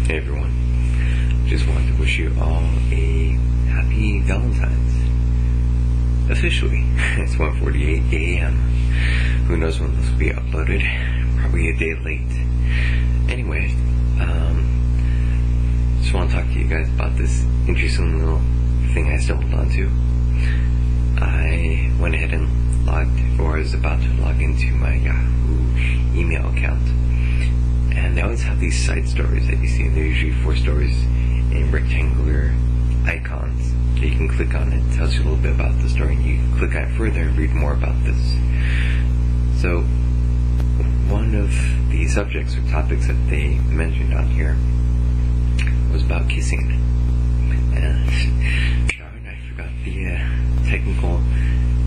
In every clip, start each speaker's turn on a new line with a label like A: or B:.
A: Hey everyone, just wanted to wish you all a happy Valentine's. Officially, it's 1:48 a.m. Who knows when this will be uploaded? Probably a day late. Anyway, just want to talk to you guys about this interesting little thing I stumbled onto. I went ahead and was about to log into my Yahoo email account. And they always have these side stories that you see. They're usually 4 stories in rectangular icons that you can click on. It tells you a little bit about the story, and you can click on it further and read more about this. So, one of the subjects or topics that they mentioned on here was about kissing. And darn, I forgot the technical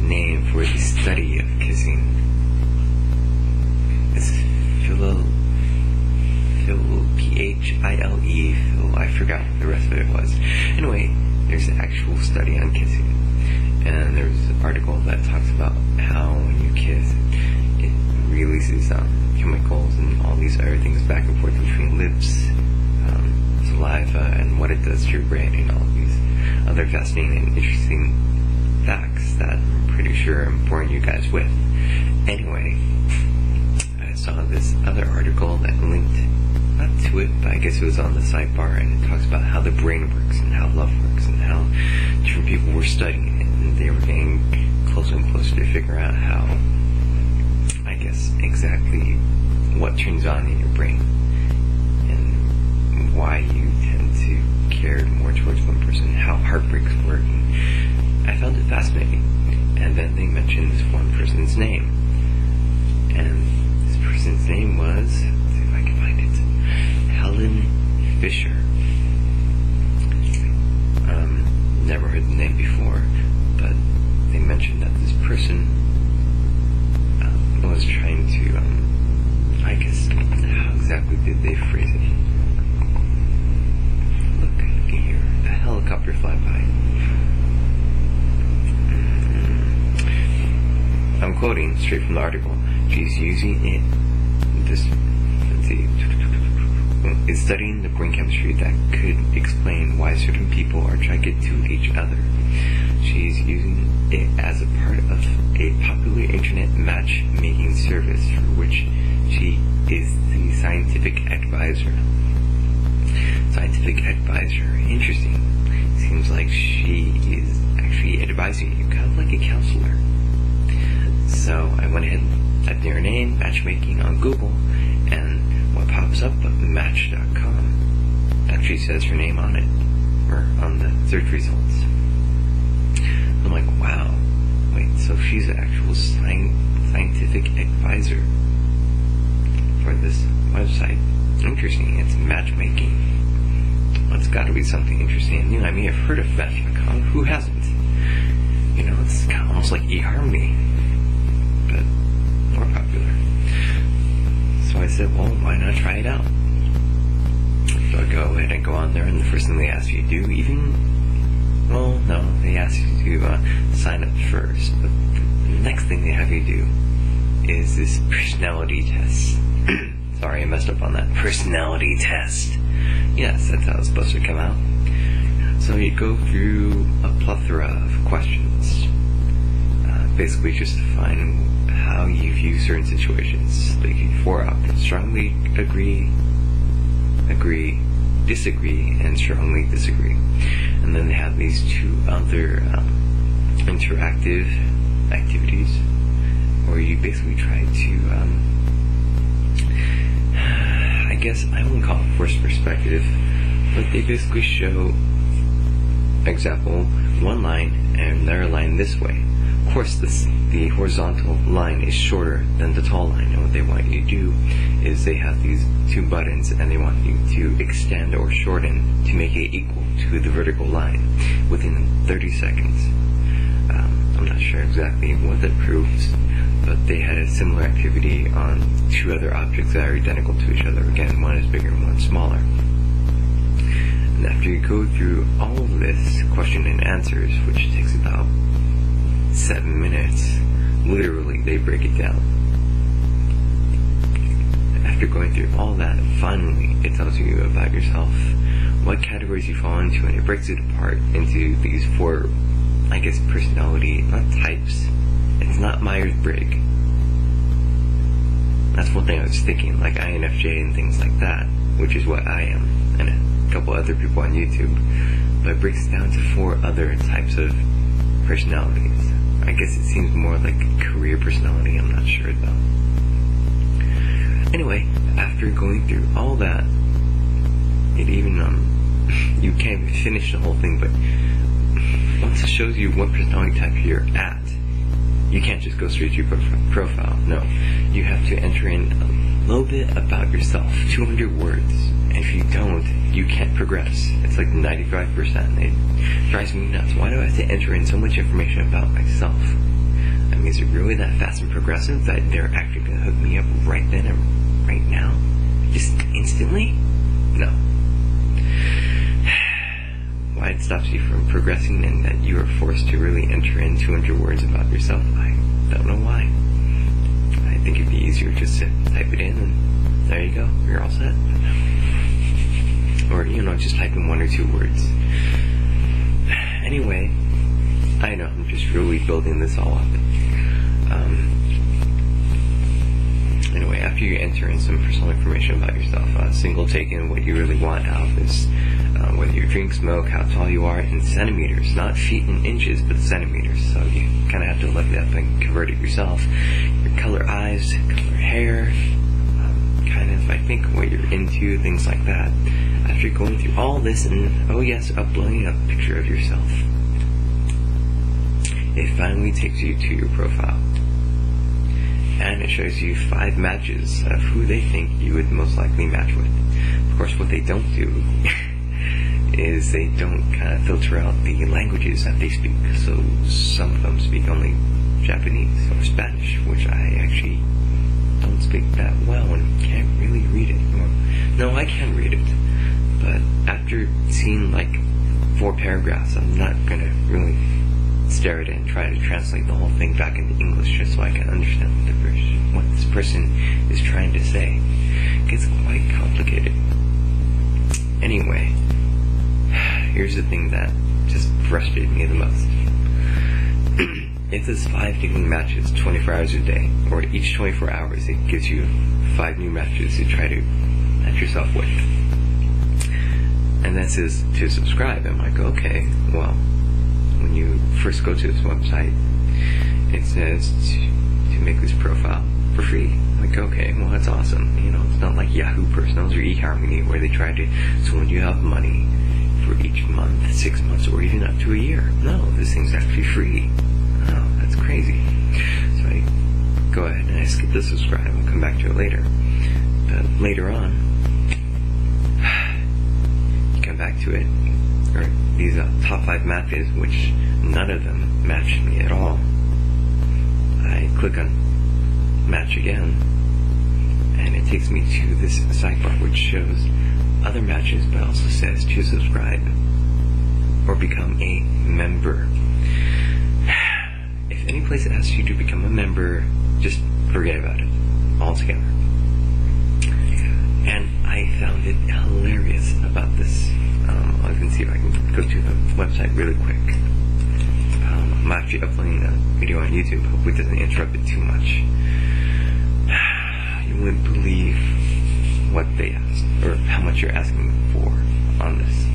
A: name for the study of kissing. It's P-H-I-L-E, I forgot what the rest of it was. Anyway, there's an actual study on kissing, and there's an article that talks about how when you kiss, it releases chemicals and all these other things back and forth between lips, saliva, and what it does to your brain, and all these other fascinating and interesting facts that I'm pretty sure I'm boring you guys with. Anyway, I saw this other article that linked not to it, but I guess it was on the sidebar, and it talks about how the brain works and how love works and how different people were studying it, and they were getting closer and closer to figure out how, I guess, exactly what turns on in your brain and why you tend to care more towards one person, how heartbreaks work. And I found it fascinating. And then they mentioned this one person's name, and this person's name was, let's see if I can find it, Helen Fisher. Never heard the name before, but they mentioned that this person was trying to, I guess, how exactly did they phrase it? Look, you can hear a helicopter fly by. I'm quoting straight from the article. She's using it, is studying the brain chemistry that could explain why certain people are attracted to each other. She's using it as a part of a popular internet matchmaking service for which she is the scientific advisor. Scientific advisor. Interesting. Seems like she is actually advising you, kind of like a counselor. So I went ahead and typed in her name, matchmaking on Google, and what pops up but Match.com actually says her name on it, or on the search results. I'm like, wow, wait, so she's an actual scientific advisor for this website. Interesting, it's matchmaking. Well, it's got to be something interesting. You know, I mean, I've heard of Match.com. Who hasn't? You know, it's kind of almost like eHarmony, but more popular. So I said, well, why not try it out? So I go ahead and go on there, and the first thing they ask you to do, they ask you to sign up first, but the next thing they have you do is this personality test. Sorry, I messed up on that. Personality test. Yes, that's how it's supposed to come out. So you go through a plethora of questions, basically just to find how you view certain situations. Like 4 options: strongly agree, disagree, and strongly disagree. And then they have these 2 other interactive activities where you basically try to, I guess I wouldn't call it forced perspective, but they basically show, example, one line and another line this way. Of course, the horizontal line is shorter than the tall line, and what they want you to do is they have these 2 buttons, and they want you to extend or shorten to make it equal to the vertical line within 30 seconds. I'm not sure exactly what that proves, but they had a similar activity on 2 other objects that are identical to each other. Again, one is bigger and one smaller. And after you go through all of this question and answers, which takes about 7 minutes, literally they break it down. after going through all that, finally it tells you about yourself, what categories you fall into, and it breaks it apart into these 4, I guess, personality, not types. It's not Myers-Briggs. That's one thing I was thinking, like INFJ and things like that, which is what I am, and a couple other people on YouTube. But it breaks it down to 4 other types of personalities. I guess it seems more like career personality, I'm not sure though. Anyway, after going through all that, it even, you can't finish the whole thing, but once it shows you what personality type you're at, you can't just go straight to your profile. No, you have to enter in a little bit about yourself, 200 words. And if you don't, you can't progress. It's like 95%. It drives me nuts. Why do I have to enter in so much information about myself? I mean, is it really that fast and progressive that they're actually going to hook me up right then and right now? Just instantly? No. Why it stops you from progressing and that you are forced to really enter in 200 words about yourself, I don't know why. I think it'd be easier just to type it in and there you go, you're all set. Or, just type in 1 or 2 words. Anyway, I know, I'm just really building this all up. Anyway, after you enter in some personal information about yourself, single taken, what you really want out of this, whether you drink, smoke, how tall you are in centimeters, not feet and inches, but centimeters. So you kind of have to look it up and convert it yourself. Your color eyes, color hair, kind of, I think, what you're into, things like that. After going through all this and, oh yes, uploading a picture of yourself, it finally takes you to your profile. And it shows you 5 matches of who they think you would most likely match with. Of course, what they don't do is they don't kind of filter out the languages that they speak. So some of them speak only Japanese or Spanish, which I actually don't speak that well and can't really read it. No, I can read it, but after seeing like 4 paragraphs, I'm not gonna really stare at it and try to translate the whole thing back into English just so I can understand what this person is trying to say. It gets quite complicated. Anyway, here's the thing that just frustrated me the most. It says 5 daily matches, 24 hours a day, or each 24 hours it gives you 5 new matches to try to match yourself with. And that says to subscribe. I'm like, okay, well, when you first go to this website, it says to make this profile for free. I'm like, okay, well, that's awesome. It's not like Yahoo Personals or eHarmony where they try to swindle you out of money for each month, 6 months, or even up to a year. No, this thing's actually free. Oh, that's crazy. So I go ahead and I skip the subscribe. I'll come back to it later. But later on, you come back to it, or these top 5 matches, which none of them matched me at all. I click on match again, and it takes me to this sidebar which shows other matches, but also says to subscribe or become a member. If any place asks you to become a member, just forget about it altogether. And I found it hilarious about this. I can see if I can go to the website really quick. I'm actually uploading a video on YouTube. Hopefully it doesn't interrupt it too much. You wouldn't believe what they ask, or how much you're asking for on this.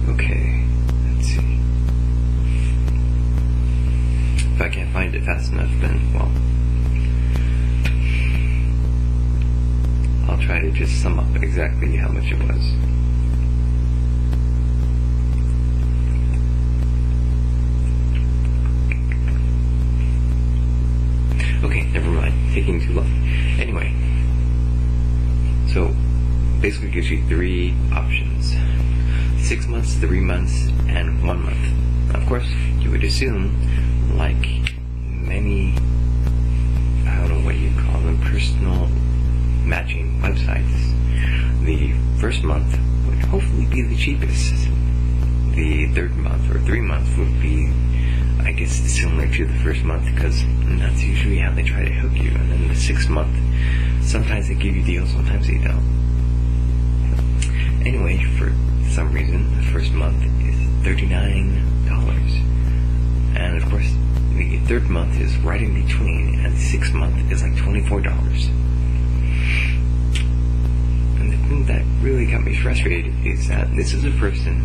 A: Okay, let's see. If I can't find it fast enough, then, well, I'll try to just sum up exactly how much it was. Okay, never mind. Taking too long. Anyway, so basically gives you 3 options. 6 months, 3 months, and 1 month. Of course, you would assume, like many, I don't know what you call them, personal matching websites, the first month would hopefully be the cheapest. The third month or 3 months would be, I guess, similar to the first month, because that's usually how they try to hook you. And then the 6th month, sometimes they give you deals, sometimes they don't. Anyway, for some reason, the first month is $39. And of course, the 3rd month is right in between, and the 6th month is like $24. And the thing that really got me frustrated is that this is a person,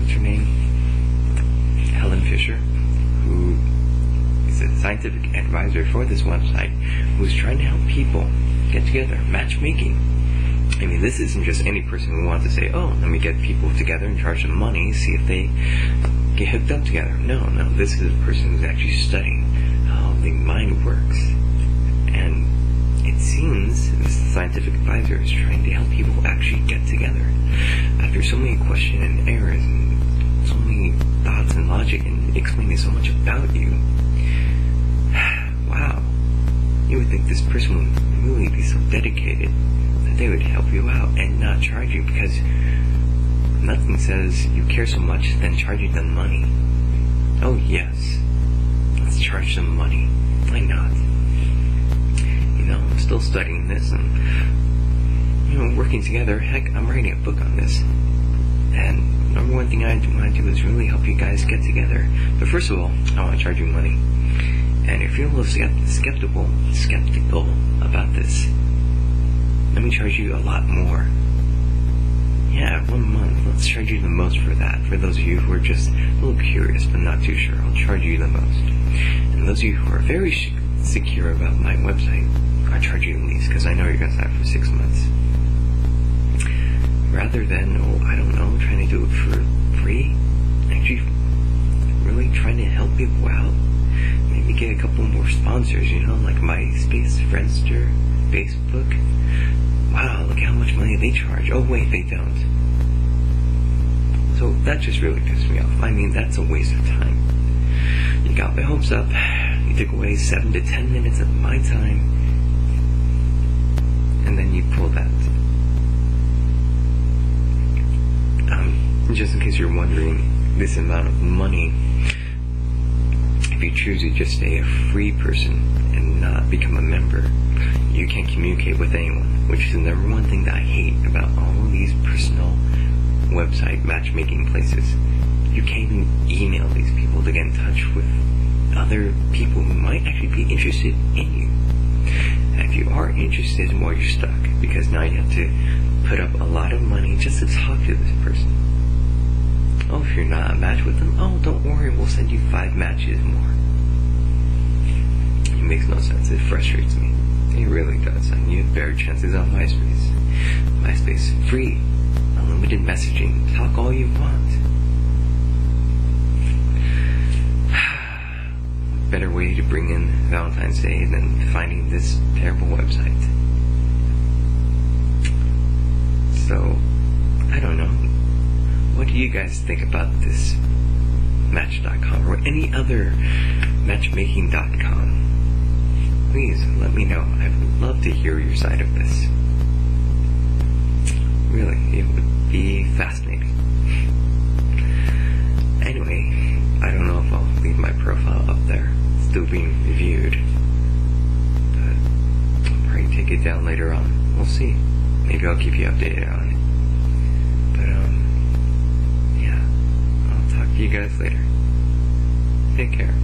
A: what's her name? Helen Fisher, who is a scientific advisor for this website, who's trying to help people get together, matchmaking. I mean, this isn't just any person who wants to say, oh, let me get people together and charge them money, see if they get hooked up together. No, this is a person who's actually studying how the mind works. And it seems this scientific advisor is trying to help people actually get together. After so many questions and errors and so many thoughts and logic and explaining so much about you, wow, you would think this person would really be so dedicated that they would help you out and not charge you, because nothing says you care so much than charging them money. Oh yes, let's charge them money. Why not? I'm still studying this and, working together. Heck, I'm writing a book on this. And number one thing I want to do is really help you guys get together. But first of all, I want to charge you money. And if you're a little skeptical about this, let me charge you a lot more. Yeah, 1 month. Let's charge you the most for that. For those of you who are just a little curious but not too sure, I'll charge you the most. And those of you who are very secure about my website, I'll charge you the least, because I know you're going to sign up for 6 months. Rather than, trying to do it for free, actually really trying to help people out. Maybe get a couple more sponsors, like MySpace, Friendster, Facebook. Wow, look how much money they charge. Oh wait, they don't. So that just really pissed me off. I mean, that's a waste of time. You got my hopes up. You took away 7 to 10 minutes of my time, and then you pull that. Just in case you're wondering, this amount of money, if you choose to just stay a free person and not become a member, you can't communicate with anyone, which is the number one thing that I hate about all of these personal website matchmaking places. You can't even email these people to get in touch with other people who might actually be interested in you. And if you are interested, well, you're stuck, because now you have to put up a lot of money just to talk to this person. Oh, if you're not a match with them, oh, don't worry, we'll send you 5 matches more. It makes no sense. It frustrates me. It really does. And you have better chances on MySpace. MySpace, free, unlimited messaging, talk all you want. Better way to bring in Valentine's Day than finding this terrible website. So, I don't know. What do you guys think about this Match.com or any other matchmaking.com? Please let me know. I would love to hear your side of this. Really, it would be fascinating. Anyway, I don't know if I'll leave my profile up there. It's still being reviewed. But I'll probably take it down later on. We'll see. Maybe I'll keep you updated on it. But, yeah. I'll talk to you guys later. Take care.